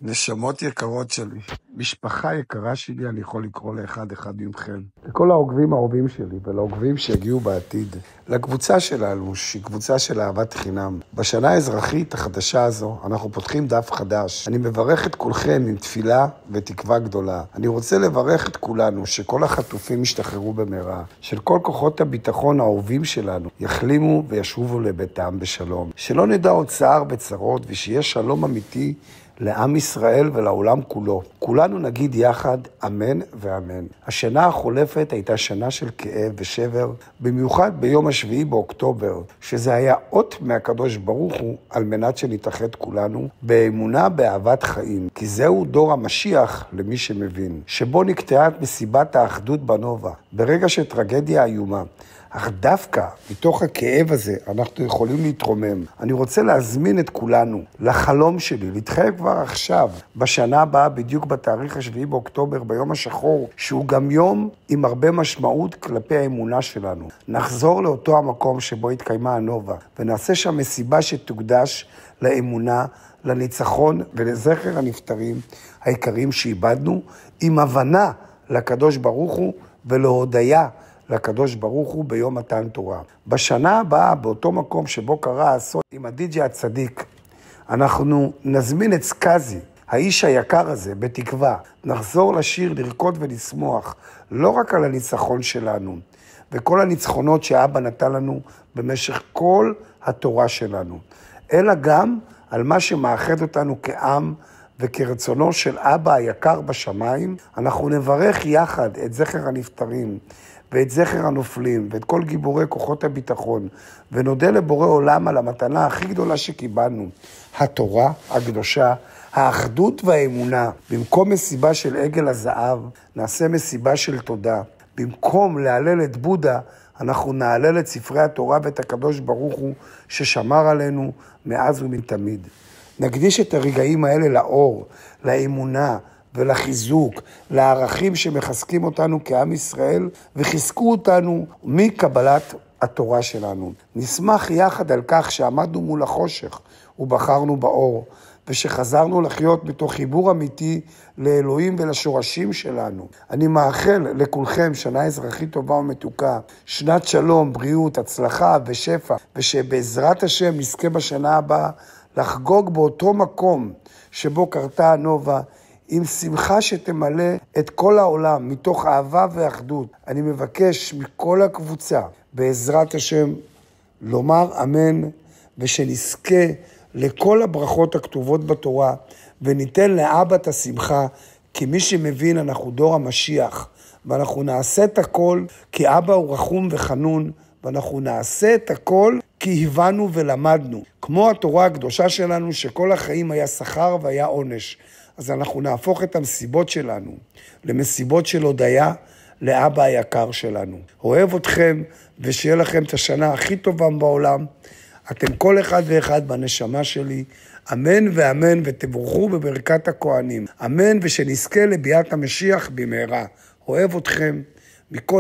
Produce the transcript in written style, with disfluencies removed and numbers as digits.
נשמות יקרות שלי, משפחה יקרה שלי, אני יכול לקרוא לאחד מכם. לכל העוקבים האהובים שלי ולעוקבים שיגיעו בעתיד. לקבוצה שלנו, שהיא קבוצה של אהבת חינם. בשנה האזרחית החדשה הזו, אנחנו פותחים דף חדש. אני מברך את כולכם עם תפילה ותקווה גדולה. אני רוצה לברך את כולנו, שכל החטופים ישתחררו במהרה. של כל כוחות הביטחון האהובים שלנו, יחלימו וישובו לביתם בשלום. שלא נדע עוד צער בצרות, ושיהיה שלום אמיתי לעם ישראל ולעולם כולו. כולנו נגיד יחד אמן ואמן. השנה החולפת הייתה שנה של כאב ושבר, במיוחד ביום השביעי באוקטובר, שזה היה אות מהקדוש ברוך הוא על מנת שנתאחד כולנו באמונה באהבת חיים. כי זהו דור המשיח למי שמבין, שבו נקטעה את מסיבת האחדות בנובה, ברגע שטרגדיה איומה. אך דווקא מתוך הכאב הזה אנחנו יכולים להתרומם. אני רוצה להזמין את כולנו לחלום שלי, להתחייב כבר עכשיו, בשנה הבאה, בדיוק בתאריך השביעי באוקטובר, ביום השחור, שהוא גם יום עם הרבה משמעות כלפי האמונה שלנו. נחזור לאותו המקום שבו התקיימה הנובה, ונעשה שם מסיבה שתוקדש לאמונה, לניצחון ולזכר הנפטרים העיקריים שאיבדנו, עם הבנה לקדוש ברוך הוא ולהודיה לקדוש ברוך הוא ביום מתן תורה. בשנה הבאה, באותו מקום שבו קרה האסון עם הדיג'י הצדיק, אנחנו נזמין את סקאזי, האיש היקר הזה, בתקווה. נחזור לשיר, לרקוד ולשמוח, לא רק על הניצחון שלנו, וכל הניצחונות שאבא נתן לנו במשך כל התורה שלנו, אלא גם על מה שמאחד אותנו כעם, וכרצונו של אבא היקר בשמיים. אנחנו נברך יחד את זכר הנפטרים, ואת זכר הנופלים, ואת כל גיבורי כוחות הביטחון, ונודה לבורא עולם על המתנה הכי גדולה שקיבלנו, התורה הקדושה, האחדות והאמונה. במקום מסיבה של עגל הזהב, נעשה מסיבה של תודה. במקום להלל את בודה, אנחנו נעלל את ספרי התורה ואת הקדוש ברוך הוא, ששמר עלינו מאז ומתמיד. נקדיש את הרגעים האלה לאור, לאמונה, ולחיזוק, לערכים שמחזקים אותנו כעם ישראל, וחיזקו אותנו מקבלת התורה שלנו. נשמח יחד על כך שעמדנו מול החושך ובחרנו באור, ושחזרנו לחיות בתוך חיבור אמיתי לאלוהים ולשורשים שלנו. אני מאחל לכולכם שנה אזרחית טובה ומתוקה, שנת שלום, בריאות, הצלחה ושפע, ושבעזרת השם נזכה בשנה הבאה לחגוג באותו מקום שבו קרתה הנובה, עם שמחה שתמלא את כל העולם, מתוך אהבה ואחדות. אני מבקש מכל הקבוצה, בעזרת השם, לומר אמן, ושנזכה לכל הברכות הכתובות בתורה, וניתן לאבא את השמחה, כי מי שמבין אנחנו דור המשיח, ואנחנו נעשה את הכל, כי אבא הוא רחום וחנון, ואנחנו נעשה את הכל כי הבנו ולמדנו. כמו התורה הקדושה שלנו, שכל החיים היה שכר והיה עונש. אז אנחנו נהפוך את המסיבות שלנו למסיבות של הודיה לאבא היקר שלנו. אוהב אתכם, ושיהיה לכם את השנה הכי טובה בעולם. אתם כל אחד ואחד בנשמה שלי. אמן ואמן, ותבורכו בברכת הכהנים. אמן, ושנזכה לביאת המשיח במהרה. אוהב אתכם מכל